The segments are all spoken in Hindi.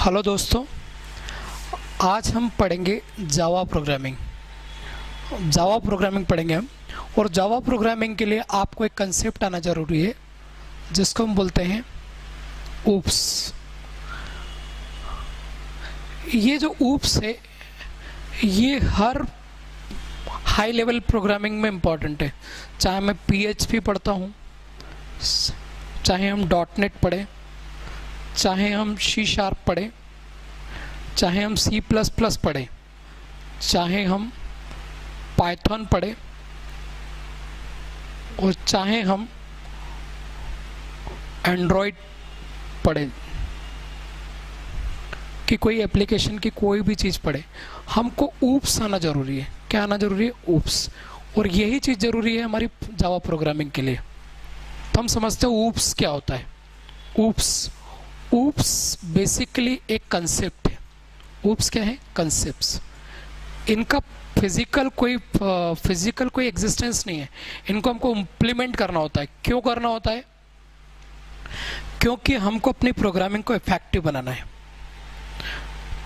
हेलो दोस्तों, आज हम पढ़ेंगे जावा प्रोग्रामिंग। जावा प्रोग्रामिंग पढ़ेंगे हम। और जावा प्रोग्रामिंग के लिए आपको एक कंसेप्ट आना ज़रूरी है जिसको हम बोलते हैं ऊप्स। ये जो ऊप्स है ये हर हाई लेवल प्रोग्रामिंग में इम्पॉर्टेंट है। चाहे मैं PHP पढ़ता हूँ, चाहे हम .NET पढ़ें, चाहे हम C# पढ़ें, चाहे हम C++ पढ़ें, चाहे हम पाइथन पढ़ें और चाहे हम एंड्रॉयड पढ़ें, कि कोई एप्लीकेशन की कोई भी चीज़ पढ़े, हमको ऊप्स आना ज़रूरी है। क्या आना ज़रूरी है? ऊप्स। और यही चीज़ ज़रूरी है हमारी जावा प्रोग्रामिंग के लिए। तो हम समझते हैं ऊप्स क्या होता है। ऊप्स बेसिकली एक कंसेप्ट है। ऊप्स क्या है? कंसेप्ट्स। इनका फिजिकल कोई एग्जिस्टेंस नहीं है। इनको हमको इम्प्लीमेंट करना होता है। क्यों करना होता है? क्योंकि हमको अपनी प्रोग्रामिंग को इफेक्टिव बनाना है।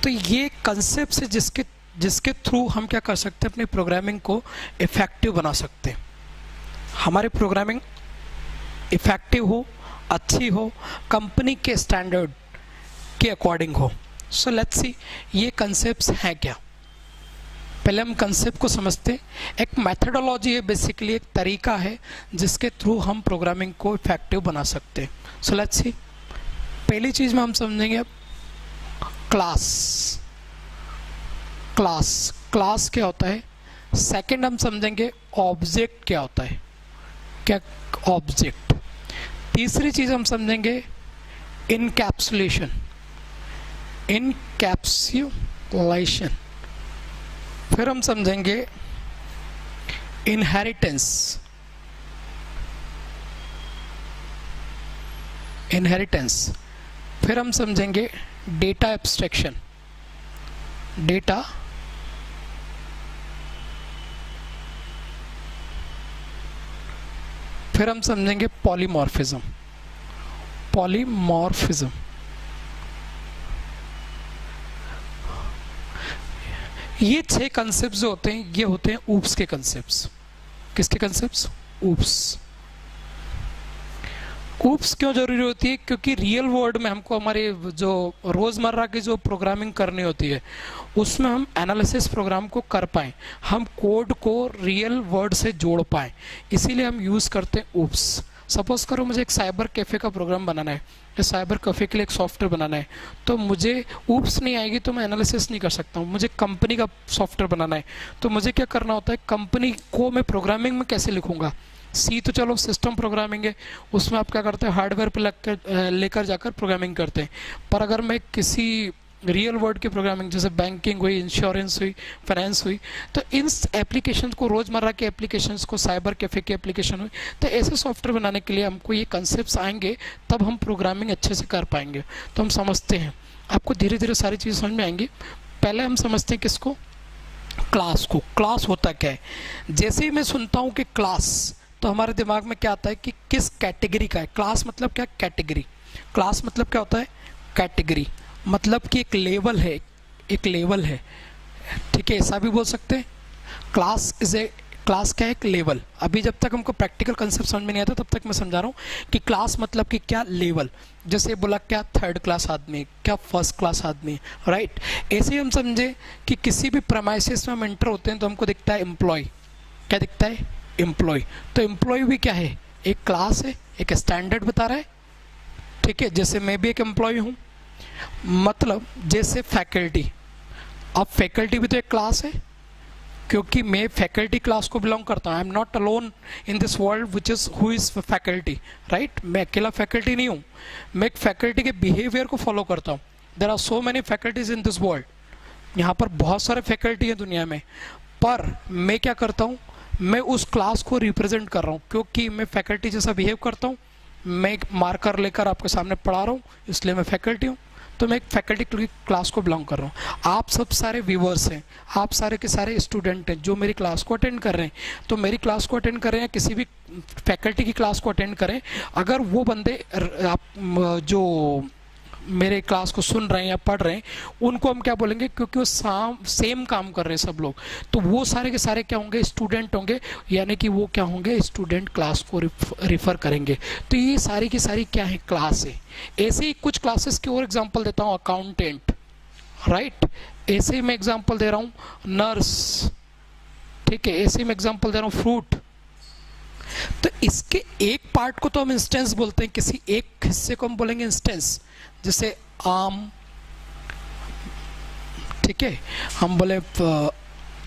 तो ये कंसेप्ट है जिसके थ्रू हम क्या कर सकते हैं, अपनी प्रोग्रामिंग को इफेक्टिव बना सकते हैं। हमारी प्रोग्रामिंग इफेक्टिव हो, अच्छी हो, कंपनी के स्टैंडर्ड के अकॉर्डिंग हो। सो लेट्स सी ये कंसेप्ट्स हैं क्या। पहले हम कंसेप्ट को समझते हैं। एक मेथडोलॉजी है, बेसिकली एक तरीका है जिसके थ्रू हम प्रोग्रामिंग को इफेक्टिव बना सकते हैं। सो लेट्स सी, पहली चीज में हम समझेंगे क्लास क्या होता है। सेकंड हम समझेंगे ऑब्जेक्ट क्या होता है, क्या ऑब्जेक्ट। तीसरी चीज हम समझेंगे इनकैप्सुलेशन। फिर हम समझेंगे इनहेरिटेंस। फिर हम समझेंगे डेटा एब्स्ट्रैक्शन। फिर हम समझेंगे पॉलीमॉर्फिज्म। ये 6 कंसेप्ट जो होते हैं ये होते हैं ऊप्स के कंसेप्ट्स। किसके कंसेप्ट्स? ऊप्स क्यों जरूरी होती है? क्योंकि रियल वर्ल्ड में हमको हमारे जो रोजमर्रा की जो प्रोग्रामिंग करनी होती है उसमें हम एनालिसिस प्रोग्राम को कर पाएं, हम कोड को रियल वर्ल्ड से जोड़ पाएं, इसीलिए हम यूज करते हैं ऊप्स। सपोज करो मुझे एक साइबर कैफे का प्रोग्राम बनाना है, या साइबर कैफे के लिए एक सॉफ्टवेयर बनाना है, तो मुझे ऊप्स नहीं आएगी तो मैं एनालिसिस नहीं कर सकता हूँ। मुझे कंपनी का सॉफ्टवेयर बनाना है तो मुझे क्या करना होता है, कंपनी को मैं प्रोग्रामिंग में कैसे लिखूंगा। सी तो चलो सिस्टम प्रोग्रामिंग है, उसमें आप क्या करते हैं, हार्डवेयर पे लेकर जाकर प्रोग्रामिंग करते हैं। पर अगर मैं किसी रियल वर्ल्ड की प्रोग्रामिंग जैसे बैंकिंग हुई, इंश्योरेंस हुई, फाइनेंस हुई, तो इन एप्लीकेशंस को, रोजमर्रा के एप्लीकेशंस को, साइबर कैफे की एप्लीकेशन हुई, तो ऐसे सॉफ्टवेयर बनाने के लिए हमको ये कंसेप्ट्स आएंगे, तब हम प्रोग्रामिंग अच्छे से कर पाएंगे। तो हम समझते हैं, आपको धीरे धीरे सारी चीज़ समझ में आएंगी। पहले हम समझते हैं किसको? क्लास को। क्लास होता क्या है? जैसे ही मैं सुनता हूँ कि क्लास, तो हमारे दिमाग में क्या आता है कि किस कैटेगरी का है। क्लास मतलब क्या? कैटेगरी। क्लास मतलब क्या होता है? कैटेगरी मतलब कि एक लेवल है, ठीक है, ऐसा भी बोल सकते हैं। क्लास क्या है? एक लेवल। अभी जब तक हमको प्रैक्टिकल कंसेप्ट समझ में नहीं आता तब तक मैं समझा रहा हूँ कि क्लास मतलब कि क्या, लेवल। जैसे बोला क्या 3rd क्लास आदमी, क्या 1st क्लास आदमी, राइट। ऐसे ही हम समझे कि किसी भी प्रेमाइसिस में हम एंटर होते हैं तो हमको दिखता है एम्प्लॉय। क्या दिखता है? एम्प्लॉय। तो एम्प्लॉय भी क्या है? एक क्लास है, एक स्टैंडर्ड बता रहा है, ठीक है। जैसे मैं भी एक एम्प्लॉय हूँ, मतलब जैसे फैकल्टी। अब फैकल्टी भी तो एक क्लास है, क्योंकि मैं फैकल्टी क्लास को बिलोंग करता हूँ। I am not alone in this world which is who is faculty, right. मैं अकेला फैकल्टी नहीं हूँ, मैं एक फैकल्टी के बिहेवियर को फॉलो करता हूँ। There are so many faculties in this world. यहाँ पर बहुत सारे फैकल्टी है दुनिया में, पर मैं क्या करता हूँ, मैं उस क्लास को रिप्रेजेंट कर रहा हूँ, क्योंकि मैं फैकल्टी जैसा बिहेव करता हूँ। मैं एक मार्कर लेकर आपके सामने पढ़ा रहा हूँ, इसलिए मैं फैकल्टी हूँ। तो मैं एक फैकल्टी क्लास को बिलोंग कर रहा हूँ। आप सब सारे व्यूवर्स हैं, आप सारे के सारे स्टूडेंट हैं जो मेरी क्लास को अटेंड कर रहे हैं। तो मेरी क्लास को अटेंड करें या किसी भी फैकल्टी की क्लास को अटेंड करें, अगर वो बंदे आप जो मेरे क्लास को सुन रहे हैं या पढ़ रहे हैं, उनको हम क्या बोलेंगे, क्योंकि वो सेम काम कर रहे हैं सब लोग, तो वो सारे के सारे क्या होंगे, स्टूडेंट होंगे, यानी कि वो क्या होंगे, स्टूडेंट क्लास को रिफर करेंगे। तो ये सारी की सारी क्या है, क्लास है। ऐसे ही कुछ क्लासेस के और एग्जांपल देता हूँ, अकाउंटेंट, राइट, ऐसे ही मैं एग्जांपल दे रहा हूँ नर्स, ठीक है, ऐसे ही मैं एग्जांपल दे रहा हूँ फ्रूट। तो इसके एक पार्ट को तो हम इंस्टेंस बोलते हैं, किसी एक हिस्से को हम बोलेंगे इंस्टेंस, जैसे आम, ठीक है, हम बोले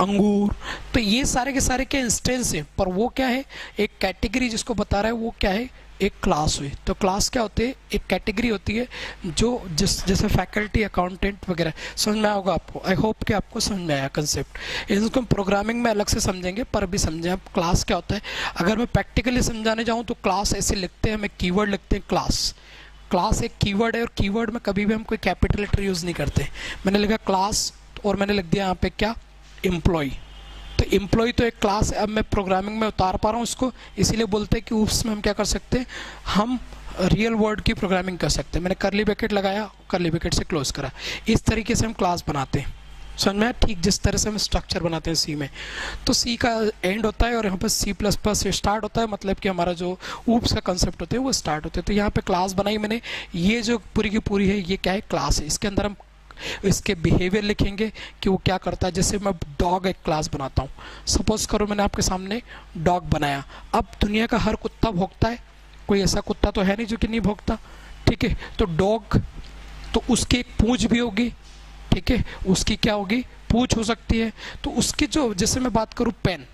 अंगूर। तो ये सारे के सारे क्या इंस्टेंस है, पर वो क्या है, एक कैटेगरी जिसको बता रहा है वो क्या है, एक क्लास हुई। तो क्लास क्या होती है, एक कैटेगरी होती है जो जैसे फैकल्टी, अकाउंटेंट वगैरह। समझ में आया होगा आपको, आई होप कि आपको समझ में आया कंसेप्ट। इसको हम प्रोग्रामिंग में अलग से समझेंगे, पर अभी समझें आप क्लास क्या होता है। अगर मैं प्रैक्टिकली समझाने जाऊँ तो क्लास ऐसे लिखते हैं, हमें कीवर्ड लिखते हैं क्लास। क्लास एक कीवर्ड है, और कीवर्ड में कभी भी हम कोई कैपिटल लेटर यूज़ नहीं करते। मैंने लिखा क्लास और मैंने लिख दिया यहाँ पे क्या, एम्प्लॉय। तो एम्प्लॉय तो एक क्लास है। अब मैं प्रोग्रामिंग में उतार पा रहा हूँ उसको, इसीलिए बोलते हैं कि उसमें हम क्या कर सकते हैं, हम रियल वर्ड की प्रोग्रामिंग कर सकते हैं। मैंने करली ब्रैकेट लगाया, करली ब्रैकेट से क्लोज करा, इस तरीके से हम क्लास बनाते हैं। समझ में, ठीक जिस तरह से हम स्ट्रक्चर बनाते हैं सी में। तो सी का एंड होता है और यहाँ पर C++ से स्टार्ट होता है, मतलब कि हमारा जो ऊप्स का कंसेप्ट होते हैं वो स्टार्ट होते हैं। तो यहाँ पे क्लास बनाई मैंने, ये जो पूरी की पूरी है ये क्या है, क्लास है। इसके अंदर हम इसके बिहेवियर लिखेंगे कि वो क्या करता है। जैसे मैं डॉग एक क्लास बनाता हूँ, सपोज करो मैंने आपके सामने डॉग बनाया। अब दुनिया का हर कुत्ता भौंकता है, कोई ऐसा कुत्ता तो है नहीं जो कि नहीं भौंकता, ठीक है। तो डॉग, तो उसकी एक पूंछ भी होगी, ठीक है, उसकी क्या होगी, पूंछ हो सकती है। तो उसकी जो, जैसे मैं बात करूँ पेन,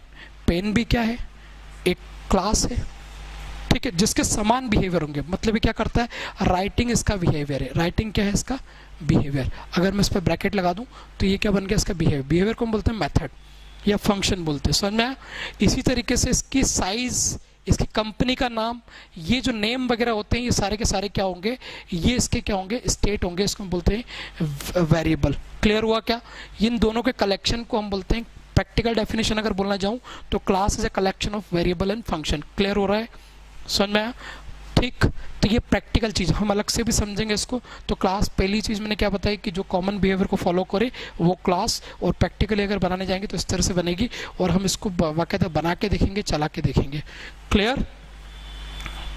पेन भी क्या है, एक क्लास है, ठीक है, जिसके समान बिहेवियर होंगे। मतलब ये क्या करता है, राइटिंग इसका बिहेवियर है, राइटिंग क्या है इसका बिहेवियर। अगर मैं इस पर ब्रैकेट लगा दूं तो ये क्या बन गया, इसका बिहेवियर। बिहेवियर को हम बोलते हैं मेथड या फंक्शन बोलते हैं, समझ में आया। इसी तरीके से इसकी साइज, इसकी कंपनी का नाम, ये जो नेम वगैरह होते हैं ये सारे के सारे क्या होंगे, ये इसके क्या होंगे, स्टेट होंगे। इसको हम बोलते हैं वेरिएबल। क्लियर हुआ क्या, इन दोनों के कलेक्शन को हम बोलते हैं, प्रैक्टिकल डेफिनेशन अगर बोलना चाहूँ तो class is a collection of variable and function. Clear हो रहा है, समझ में आया, ठीक। तो ये प्रैक्टिकल चीज़ हम अलग से भी समझेंगे इसको। तो क्लास, पहली चीज़ मैंने क्या बताई कि जो कॉमन बिहेवियर को फॉलो करे वो क्लास, और प्रैक्टिकली अगर बनाने जाएंगे तो इस तरह से बनेगी, और हम इसको बाकायदा बना के देखेंगे, चला के देखेंगे। क्लियर,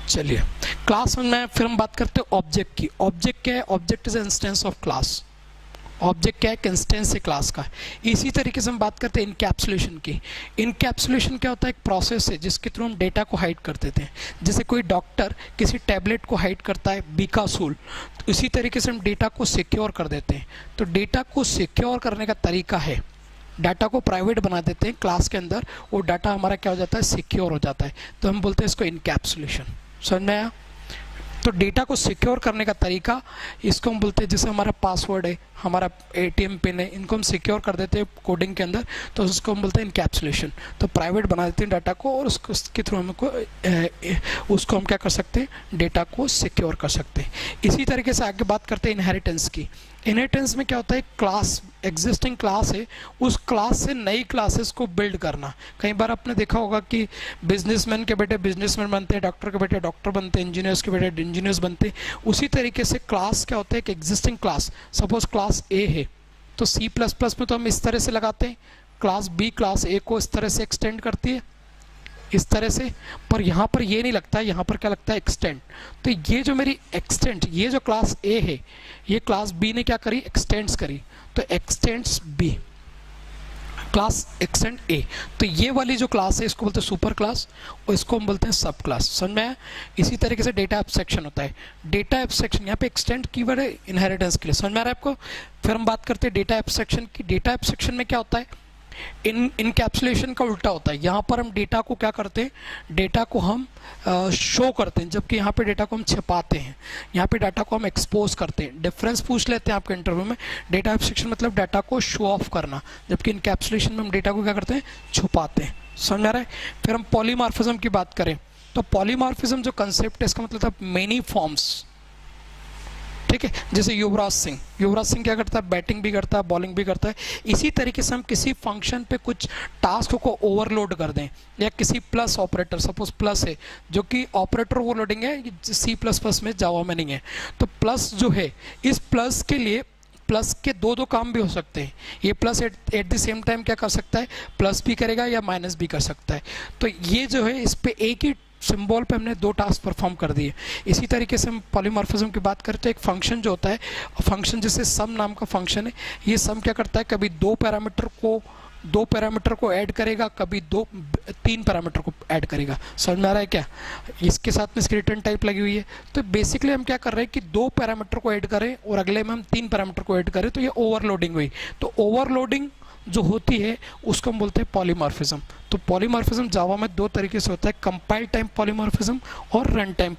चलिए क्लास में फिर हम बात करते हैं ऑब्जेक्ट की। ऑब्जेक्ट क्या है, object is instance of class. Object क्या है, इंस्टेंस है क्लास का। इसी तरीके से हम बात करते हैं इनकैप्सुलेशन की। इनकैप्सुलेशन क्या होता है, एक प्रोसेस है जिसके थ्रू हम डेटा को हाइड कर देते हैं। जैसे कोई डॉक्टर किसी टैबलेट को हाइड करता है, बीकासूल, तो इसी तरीके से हम डेटा को सिक्योर कर देते हैं। तो डेटा को सिक्योर करने का तरीका है, डाटा को प्राइवेट बना देते हैं क्लास के अंदर, और डाटा हमारा क्या हो जाता है, सिक्योर हो जाता है। तो हम बोलते हैं इसको इनकैप्सुलेशन। समझ में आया। तो डेटा को सिक्योर करने का तरीका, इसको हम बोलते हैं, जैसे हमारा पासवर्ड है, हमारा ATM पिन है, इनको हम सिक्योर कर देते हैं कोडिंग के अंदर, तो उसको हम बोलते हैं इनकैप्सुलेशन। तो प्राइवेट बना देते हैं डाटा को, और उसके थ्रू हमको उसको हम क्या कर सकते हैं, डेटा को सिक्योर कर सकते हैं। इसी तरीके से आगे बात करते हैं इनहेरिटेंस की। इनहेरिटेंस में क्या होता है, क्लास, एग्जिस्टिंग क्लास है, उस क्लास से नई क्लासेस को बिल्ड करना। कई बार आपने देखा होगा कि बिजनेसमैन के बेटे बिजनेसमैन बनते हैं, डॉक्टर के बेटे डॉक्टर बनते हैं, इंजीनियर्स के बेटे इंजीनियर्स बनते हैं। उसी तरीके से क्लास क्या होता है, कि existing class, suppose class A है, तो C++ में तो हम इस तरह से लगाते हैं, क्लास B क्लास A को इस तरह से एक्सटेंड करती है, इस तरह से। पर यहाँ पर ये नहीं लगता है, यहाँ पर क्या लगता है, एक्सटेंड। तो ये जो मेरी एक्सटेंड, ये जो क्लास A है, ये क्लास B ने क्या करी, एक्सटेंड्स करी, तो x tends B, class extend A। तो ये वाली जो क्लास है इसको बोलते हैं सुपर क्लास, और इसको हम बोलते हैं सब क्लास। समझ में आया। इसी तरीके से डेटा एब्स्ट्रैक्शन होता है। डेटा एब्स्ट्रैक्शन, यहाँ पे एक्सटेंड कीवर्ड है इनहेरिटेंस के लिए। समझ में आ रहा है आपको। फिर हम बात करते हैं डेटा एब्स्ट्रैक्शन की। डेटा एब्स्ट्रैक्शन में क्या होता है, इनकैप्सुलेशन का उल्टा होता है। यहाँ पर हम डेटा को क्या करते हैं, डेटा को हम शो करते हैं, जबकि यहाँ पे डेटा को हम छिपाते हैं। यहाँ पे डाटा को हम एक्सपोज करते हैं। डिफरेंस पूछ लेते हैं आपके इंटरव्यू में। डेटा एब्स्ट्रैक्शन मतलब डाटा को शो ऑफ करना, जबकि इनकैप्सुलेशन में हम डेटा को क्या करते हैं, छुपाते हैं। समझ में आ रहा है। फिर हम पॉलीमॉर्फिज्म की बात करें, तो पॉलीमॉर्फिज्म जो कंसेप्ट है, इसका मतलब था मेनी फॉर्म्स। ठीक है। जैसे युवराज सिंह क्या करता है, बैटिंग भी करता है, बॉलिंग भी करता है। इसी तरीके से हम किसी फंक्शन पे कुछ टास्क को ओवरलोड कर दें, या किसी प्लस ऑपरेटर, सपोज प्लस है जो कि ऑपरेटर ओवरलोडिंग है, C++ में, जावा में नहीं है। तो प्लस जो है, इस प्लस के लिए प्लस के दो काम भी हो सकते हैं। ये plus at the same time क्या कर सकता है, प्लस भी करेगा या माइनस भी कर सकता है। तो ये जो है, इस पे एक ही सिंबल पे हमने दो टास्क परफॉर्म कर दिए। इसी तरीके से हम पॉलीमॉर्फिज्म की बात करते हैं। एक फंक्शन जो होता है, फंक्शन जैसे सम नाम का फंक्शन है, ये सम क्या करता है, कभी दो पैरामीटर को ऐड करेगा, कभी तीन पैरामीटर को ऐड करेगा। समझ में आ रहा है क्या? इसके साथ में इसकी रिटर्न टाइप लगी हुई है। तो बेसिकली हम क्या कर रहे हैं कि दो पैरामीटर को ऐड करें और अगले में हम तीन पैरामीटर को ऐड करें, तो ये ओवरलोडिंग हुई। तो ओवरलोडिंग जो होती है उसको हम बोलते हैं पॉलीमॉर्फिज्म। तो पॉलीमॉर्फिज्म जावा में दो तरीके से होता है, कंपाइल टाइम पॉलीमॉर्फिज्म और रन टाइम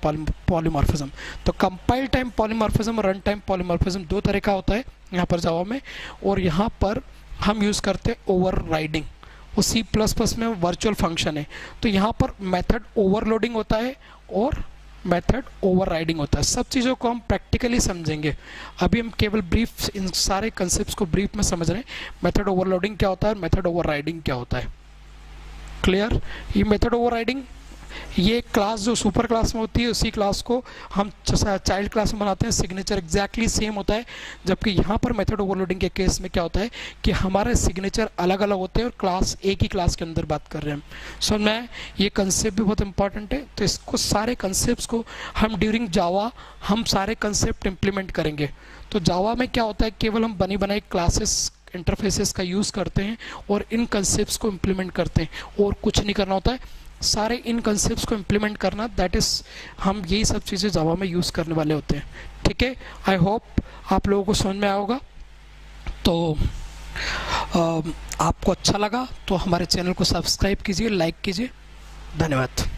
पॉलीमॉर्फिज्म। तो कंपाइल टाइम पॉलीमॉर्फिज्म और रन टाइम पॉलीमॉर्फिज्म दो तरह का होता है यहाँ पर जावा में। और यहाँ पर हम यूज़ करते हैं ओवरराइडिंग। वो C++ में वर्चुअल फंक्शन है। तो यहाँ पर मेथड ओवरलोडिंग होता है और मेथड ओवरराइडिंग होता है। सब चीज़ों को हम प्रैक्टिकली समझेंगे। अभी हम केवल ब्रीफ इन सारे कंसेप्ट्स को ब्रीफ में समझ रहे हैं। मेथड ओवरलोडिंग क्या होता है, मेथड ओवरराइडिंग क्या होता है। क्लियर? ये मेथड ओवरराइडिंग, ये क्लास जो सुपर क्लास में होती है, उसी क्लास को हम चाइल्ड क्लास में बनाते हैं। सिग्नेचर एग्जैक्टली सेम होता है। जबकि यहाँ पर मेथड ओवरलोडिंग के केस में क्या होता है कि हमारे सिग्नेचर अलग अलग होते हैं और क्लास एक ही क्लास के अंदर बात कर रहे हैं हम। समझ में? ये कंसेप्ट भी बहुत इंपॉर्टेंट है। तो इसको सारे कंसेप्ट को हम ड्यूरिंग जावा हम सारे कंसेप्ट इंप्लीमेंट करेंगे। तो जावा में क्या होता है, केवल हम बनी बनाई क्लासेस इंटरफेसेस का यूज़ करते हैं और इन कंसेप्ट को इम्प्लीमेंट करते हैं, और कुछ नहीं करना होता है। सारे इन कंसेप्ट्स को इम्प्लीमेंट करना, दैट इज़ हम यही सब चीज़ें जावा में यूज़ करने वाले होते हैं। ठीक है, आई होप आप लोगों को समझ में आया होगा। तो आपको अच्छा लगा तो हमारे चैनल को सब्सक्राइब कीजिए, लाइक कीजिए। धन्यवाद।